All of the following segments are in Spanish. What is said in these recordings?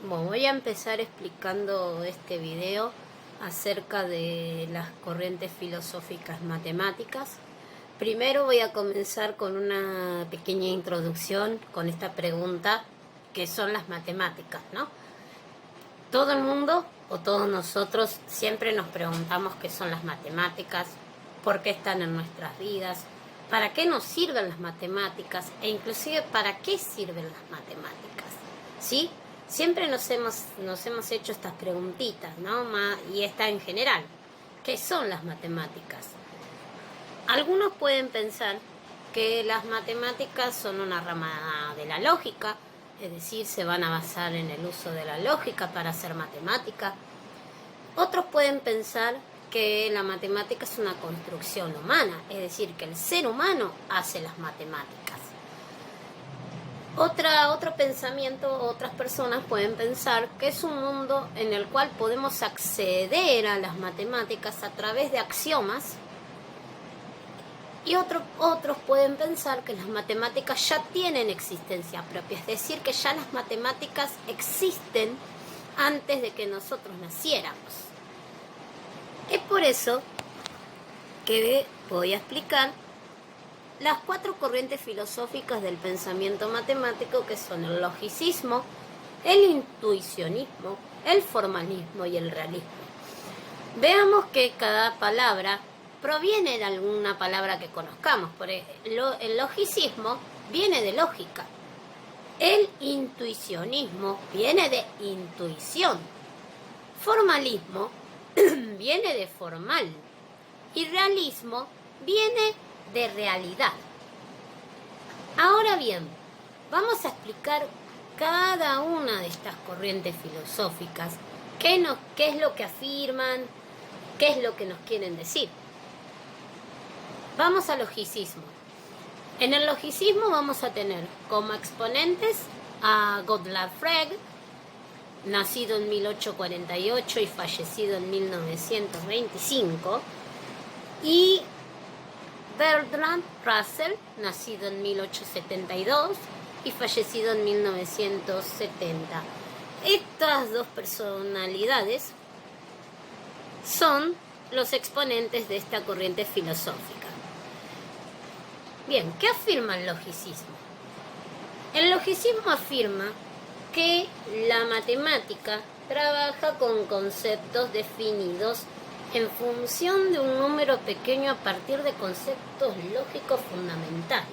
Bueno, voy a empezar explicando este video acerca de las corrientes filosóficas matemáticas. Primero voy a comenzar con una pequeña introducción con esta pregunta, ¿qué son las matemáticas, no? Todo el mundo o todos nosotros siempre nos preguntamos qué son las matemáticas, por qué están en nuestras vidas, para qué nos sirven las matemáticas e inclusive para qué sirven las matemáticas, ¿sí? Siempre nos hemos hecho estas preguntitas, ¿no? Y esta en general, ¿qué son las matemáticas? Algunos pueden pensar que las matemáticas son una rama de la lógica, es decir, se van a basar en el uso de la lógica para hacer matemática. Otros pueden pensar que la matemática es una construcción humana, es decir, que el ser humano hace las matemáticas. Otro pensamiento, otras personas pueden pensar que es un mundo en el cual podemos acceder a las matemáticas a través de axiomas. Y otros pueden pensar que las matemáticas ya tienen existencia propia, es decir, que ya las matemáticas existen antes de que nosotros naciéramos. Es por eso que voy a explicar las 4 corrientes filosóficas del pensamiento matemático, que son el logicismo, el intuicionismo, el formalismo y el realismo. Veamos que cada palabra proviene de alguna palabra que conozcamos. Por ejemplo, el logicismo viene de lógica. El intuicionismo viene de intuición. Formalismo viene de formal. Y realismo viene de realidad. Ahora bien, vamos a explicar cada una de estas corrientes filosóficas, qué es lo que afirman, qué es lo que nos quieren decir. Vamos al logicismo. En el logicismo vamos a tener como exponentes a Gottlob Frege, nacido en 1848 y fallecido en 1925, y Bertrand Russell, nacido en 1872 y fallecido en 1970. Estas dos personalidades son los exponentes de esta corriente filosófica. Bien, ¿qué afirma el logicismo? El logicismo afirma que la matemática trabaja con conceptos definidos en función de un número pequeño a partir de conceptos lógicos fundamentales.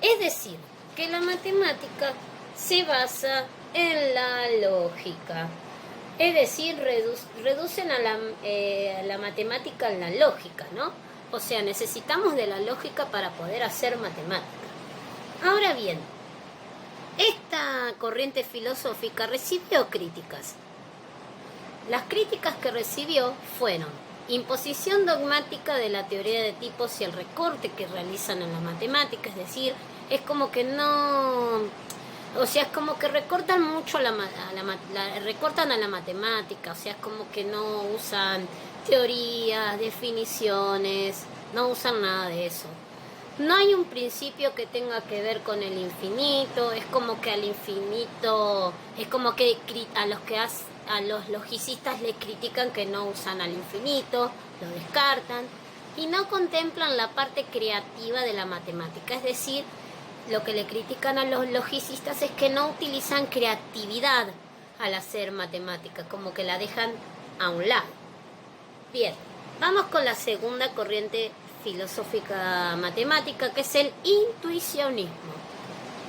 Es decir, que la matemática se basa en la lógica. Es decir, reducen a la matemática en la lógica, ¿no? O sea, necesitamos de la lógica para poder hacer matemática. Ahora bien, esta corriente filosófica recibió críticas. Las críticas que recibió fueron imposición dogmática de la teoría de tipos y el recorte que realizan en la matemática, es decir, es como que no... O sea, es como que recortan mucho recortan a la matemática, o sea, es como que no usan teorías, definiciones, no usan nada de eso. No hay un principio que tenga que ver con el infinito, es como que al infinito, es como que a los logicistas les critican que no usan al infinito, lo descartan y no contemplan la parte creativa de la matemática, es decir, lo que le critican a los logicistas es que no utilizan creatividad al hacer matemática, como que la dejan a un lado. Bien, vamos con la segunda corriente filosófica matemática, que es el intuicionismo.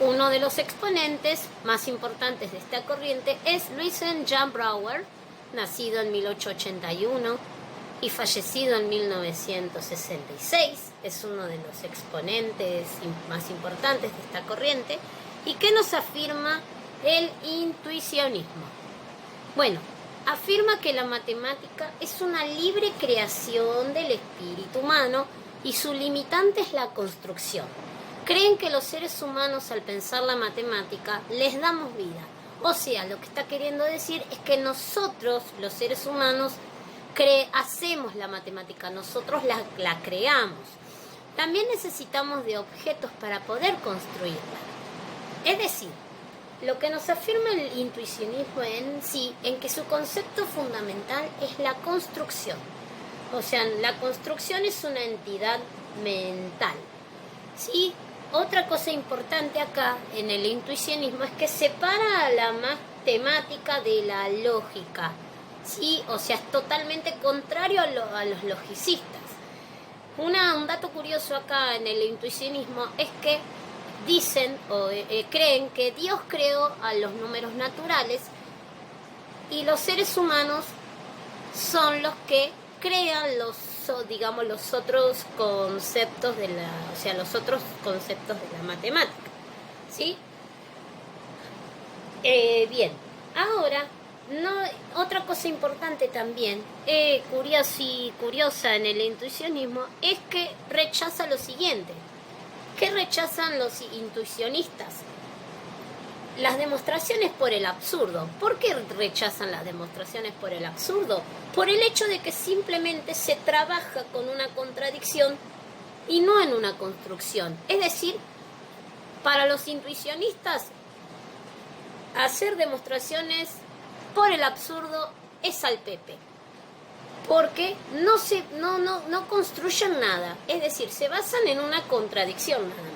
Uno de los exponentes más importantes de esta corriente es Louis Jean Brouwer, nacido en 1881 y fallecido en 1966. Es uno de los exponentes más importantes de esta corriente. ¿Y qué nos afirma el intuicionismo? Bueno, afirma que la matemática es una libre creación del espíritu humano y su limitante es la construcción. Creen que los seres humanos, al pensar la matemática, les damos vida. O sea, lo que está queriendo decir es que nosotros, los seres humanos, hacemos la matemática, nosotros la creamos. También necesitamos de objetos para poder construirla. Es decir, lo que nos afirma el intuicionismo en sí, en que su concepto fundamental es la construcción. O sea, la construcción es una entidad mental. Sí, otra cosa importante acá en el intuicionismo es que separa a la matemática de la lógica. Sí, o sea, es totalmente contrario a los logicistas. Un dato curioso acá en el intuicionismo es que dicen o creen que Dios creó a los números naturales y los seres humanos son los que crean los otros conceptos los otros conceptos de la matemática, ¿sí? Bien, ahora otra cosa importante también, curiosa en el intuicionismo, es que rechaza lo siguiente. ¿Qué rechazan los intuicionistas? Las demostraciones por el absurdo. ¿Por qué rechazan las demostraciones por el absurdo? Por el hecho de que simplemente se trabaja con una contradicción y no en una construcción. Es decir, para los intuicionistas, hacer demostraciones por el absurdo es al pepe. Porque no construyen nada. Es decir, se basan en una contradicción nada más.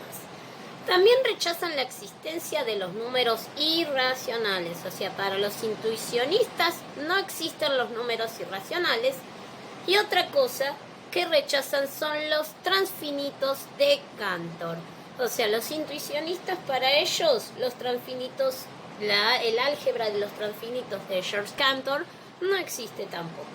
También rechazan la existencia de los números irracionales, o sea, para los intuicionistas no existen los números irracionales. Y otra cosa que rechazan son los transfinitos de Cantor. O sea, los intuicionistas, para ellos, los transfinitos, el álgebra de los transfinitos de George Cantor no existe tampoco.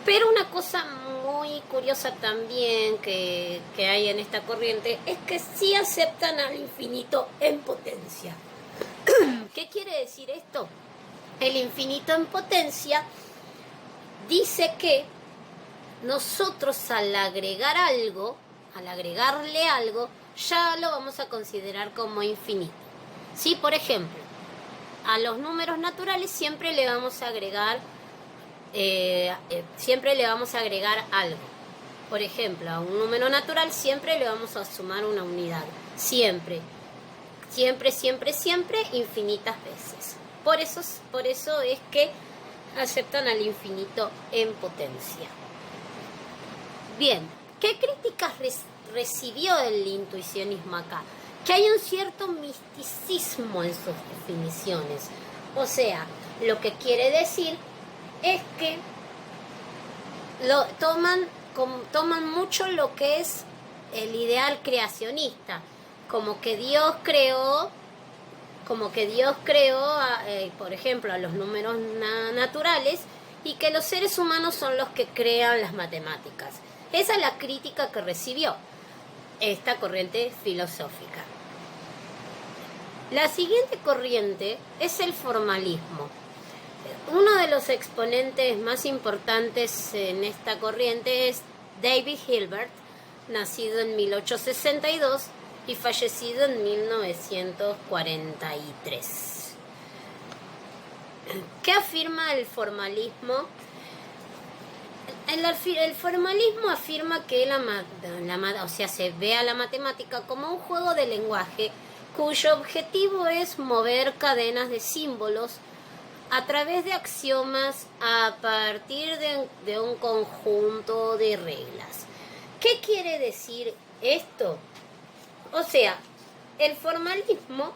Pero una cosa muy curiosa también que hay en esta corriente es que sí aceptan al infinito en potencia. ¿Qué quiere decir esto? El infinito en potencia dice que nosotros al agregarle algo, ya lo vamos a considerar como infinito. ¿Sí? Por ejemplo, a los números naturales siempre le vamos a agregar algo. Por ejemplo, a un número natural siempre le vamos a sumar una unidad. Siempre, infinitas veces. Por eso es que aceptan al infinito en potencia. Bien, ¿qué críticas recibió el intuicionismo acá? Que hay un cierto misticismo en sus definiciones. O sea, lo que quiere decir es que toman mucho lo que es el ideal creacionista, como que Dios creó, por ejemplo, a los números naturales y que los seres humanos son los que crean las matemáticas. Esa es la crítica que recibió esta corriente filosófica. La siguiente corriente es el formalismo. Uno de los exponentes más importantes en esta corriente es David Hilbert, nacido en 1862 y fallecido en 1943. ¿Qué afirma el formalismo? El formalismo afirma que se ve a la matemática como un juego de lenguaje cuyo objetivo es mover cadenas de símbolos a través de axiomas a partir de un conjunto de reglas. ¿Qué quiere decir esto? O sea, el formalismo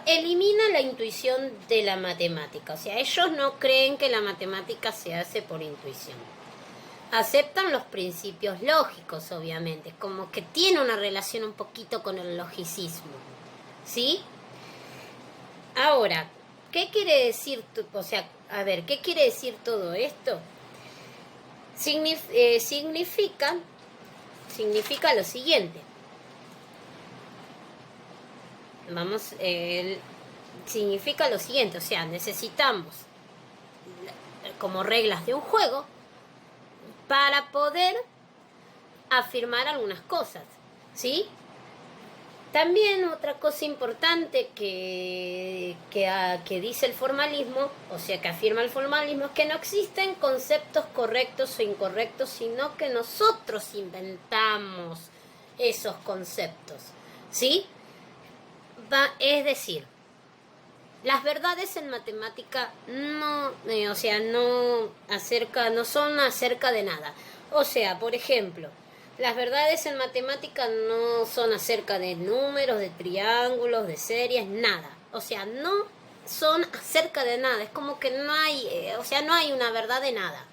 elimina la intuición de la matemática. O sea, ellos no creen que la matemática se hace por intuición. Aceptan los principios lógicos, obviamente, como que tiene una relación un poquito con el logicismo. ¿Sí? Ahora, ¿qué quiere decir? ¿Qué quiere decir todo esto? Significa lo siguiente. Significa lo siguiente, o sea, necesitamos como reglas de un juego para poder afirmar algunas cosas, ¿sí? También otra cosa importante que dice el formalismo, o sea, que afirma el formalismo, es que no existen conceptos correctos o incorrectos, sino que nosotros inventamos esos conceptos, ¿sí? Es decir, las verdades en matemática no, no son acerca de nada. O sea, por ejemplo, las verdades en matemática no son acerca de números, de triángulos, de series, nada. O sea, no son acerca de nada. Es como que no hay, no hay una verdad de nada.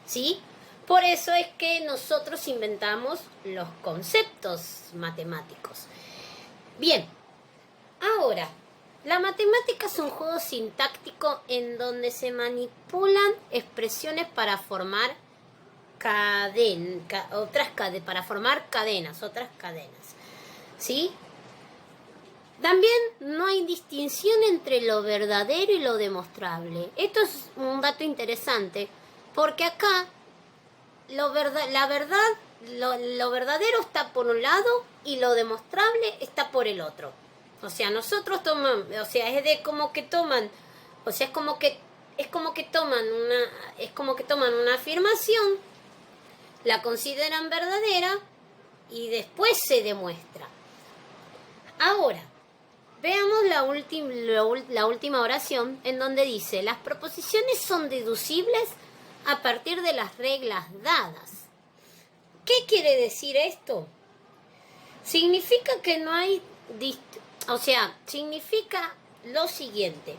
¿Sí? Por eso es que nosotros inventamos los conceptos matemáticos. Bien, ahora, la matemática es un juego sintáctico en donde se manipulan expresiones para formar otras cadenas. ¿Sí? También no hay distinción entre lo verdadero y lo demostrable. Esto es un dato interesante, porque acá lo verdadero está por un lado y lo demostrable está por el otro. O sea, nosotros tomamos, es como que toman una afirmación, la consideran verdadera y después se demuestra. Ahora, veamos la última oración, en donde dice: las proposiciones son deducibles a partir de las reglas dadas. ¿Qué quiere decir esto? Significa que no hay... significa lo siguiente.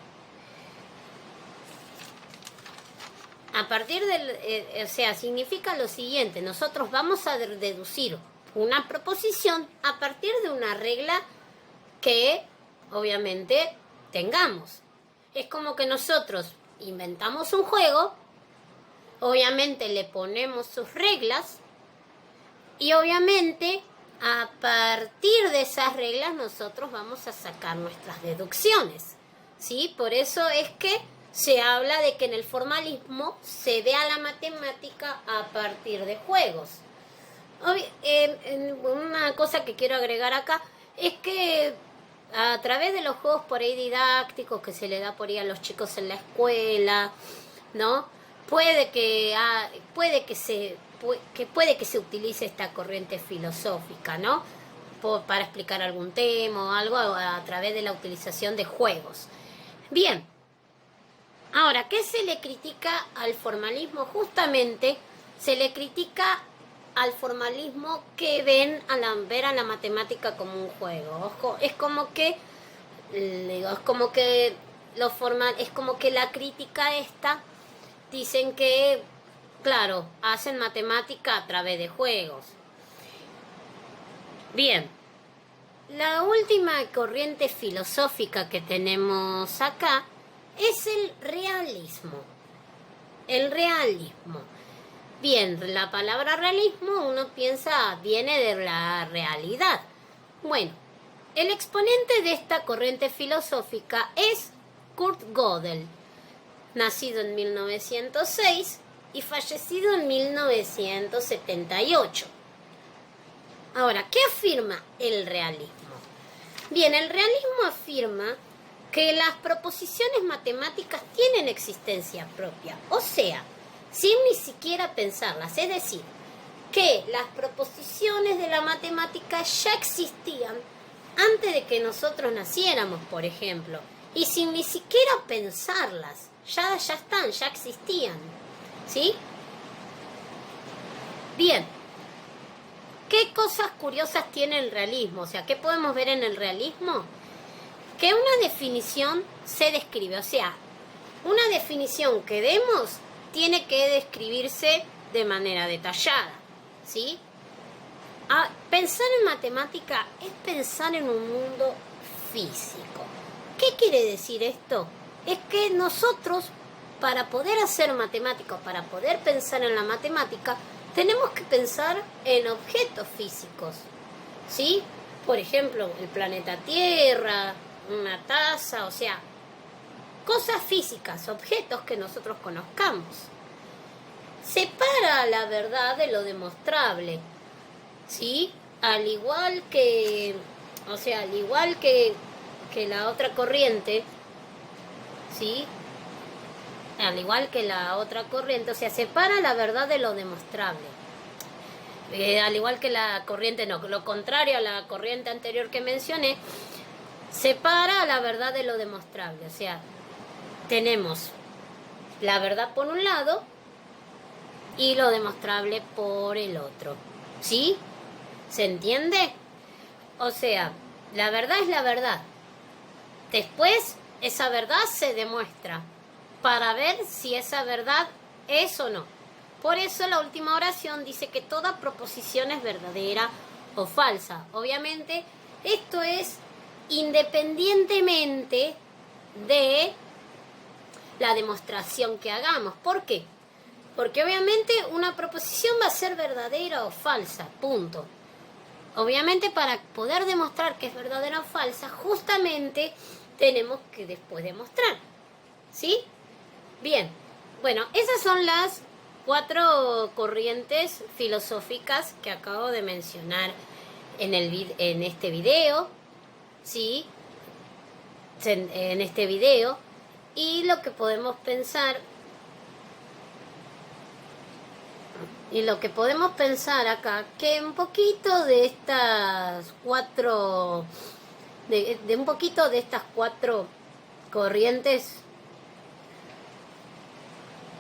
Significa lo siguiente. Nosotros vamos a deducir una proposición a partir de una regla que, obviamente, tengamos. Es como que nosotros inventamos un juego, obviamente le ponemos sus reglas y obviamente a partir de esas reglas nosotros vamos a sacar nuestras deducciones, ¿sí? Por eso es que se habla de que en el formalismo se ve a la matemática a partir de juegos. Una cosa que quiero agregar acá es que a través de los juegos por ahí didácticos que se le da por ahí a los chicos en la escuela, ¿no? Puede que se utilice esta corriente filosófica, ¿no? Para explicar algún tema o algo a través de la utilización de juegos. Bien, ahora, ¿qué se le critica al formalismo? Justamente se le critica al formalismo que ver a la matemática como un juego. Es como que la crítica esta dicen que, claro, hacen matemática a través de juegos. Bien, la última corriente filosófica que tenemos acá es el realismo. El realismo. Bien, la palabra realismo uno piensa viene de la realidad. Bueno, el exponente de esta corriente filosófica es Kurt Gödel, nacido en 1906 y fallecido en 1978. Ahora, ¿qué afirma el realismo? Bien, el realismo afirma que las proposiciones matemáticas tienen existencia propia, o sea, sin ni siquiera pensarlas, es decir, que las proposiciones de la matemática ya existían antes de que nosotros naciéramos, por ejemplo, y sin ni siquiera pensarlas, ya están, ya existían, ¿sí? Bien, ¿qué cosas curiosas tiene el realismo? O sea, ¿qué podemos ver en el realismo? Que una definición se describe, o sea, una definición que demos tiene que describirse de manera detallada, ¿sí? Pensar en matemática es pensar en un mundo físico. ¿Qué quiere decir esto? Es que nosotros, para poder hacer matemática, para poder pensar en la matemática, tenemos que pensar en objetos físicos, ¿sí? Por ejemplo, el planeta Tierra, una taza, o sea, cosas físicas, objetos que nosotros conozcamos. Separa la verdad de lo demostrable, ¿sí? Al igual que la otra corriente, ¿sí? Al igual que la otra corriente, o sea, separa la verdad de lo demostrable. Al igual que la corriente, no, lo contrario a la corriente anterior que mencioné, separa la verdad de lo demostrable. O sea, tenemos la verdad por un lado y lo demostrable por el otro. ¿Sí? ¿Se entiende? O sea, la verdad es la verdad. Después, esa verdad se demuestra para ver si esa verdad es o no. Por eso la última oración dice que toda proposición es verdadera o falsa. Obviamente, esto es independientemente de la demostración que hagamos. ¿Por qué? Porque obviamente una proposición va a ser verdadera o falsa, punto. Obviamente para poder demostrar que es verdadera o falsa, justamente tenemos que después demostrar. ¿Sí? Bien. Bueno, esas son las 4 corrientes filosóficas que acabo de mencionar en este video. ¿Sí? En este video. Y lo que podemos pensar acá, que un poquito de estas 4, de un poquito de estas 4 corrientes,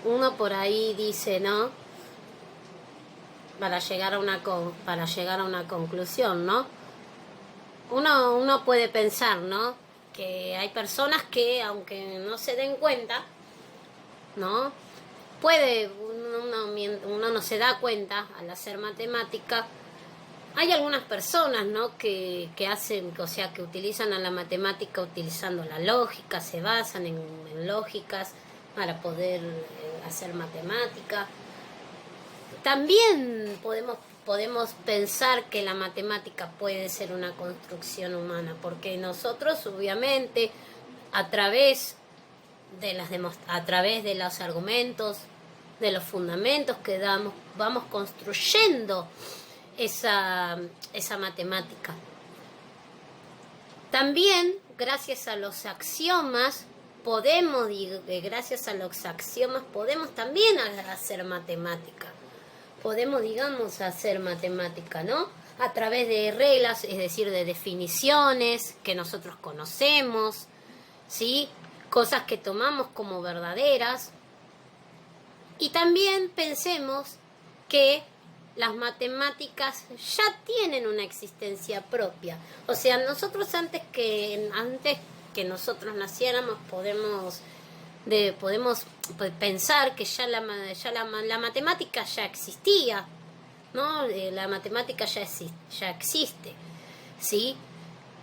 uno por ahí dice, ¿no? Para llegar a una conclusión, ¿no? Uno puede pensar, ¿no? Que hay personas que, aunque no se den cuenta, ¿no? Uno no se da cuenta al hacer matemática. Hay algunas personas, ¿no? que hacen, o sea, que utilizan a la matemática utilizando la lógica, se basan en lógicas para poder hacer matemática. También podemos pensar que la matemática puede ser una construcción humana, porque nosotros, obviamente, a través de los argumentos, de los fundamentos que damos, vamos construyendo esa matemática. También, gracias a los axiomas, podemos también hacer matemática. Podemos, digamos, hacer matemática, ¿no? A través de reglas, es decir, de definiciones que nosotros conocemos, ¿sí? Cosas que tomamos como verdaderas. Y también pensemos que las matemáticas ya tienen una existencia propia. O sea, nosotros antes que nosotros naciéramos podemos pensar que ya la matemática ya existía, ¿no? La matemática ya existe, ¿sí?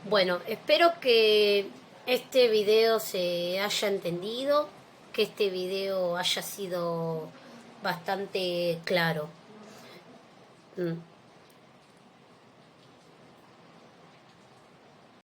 Bueno, espero que este video se haya entendido, que este video haya sido bastante claro.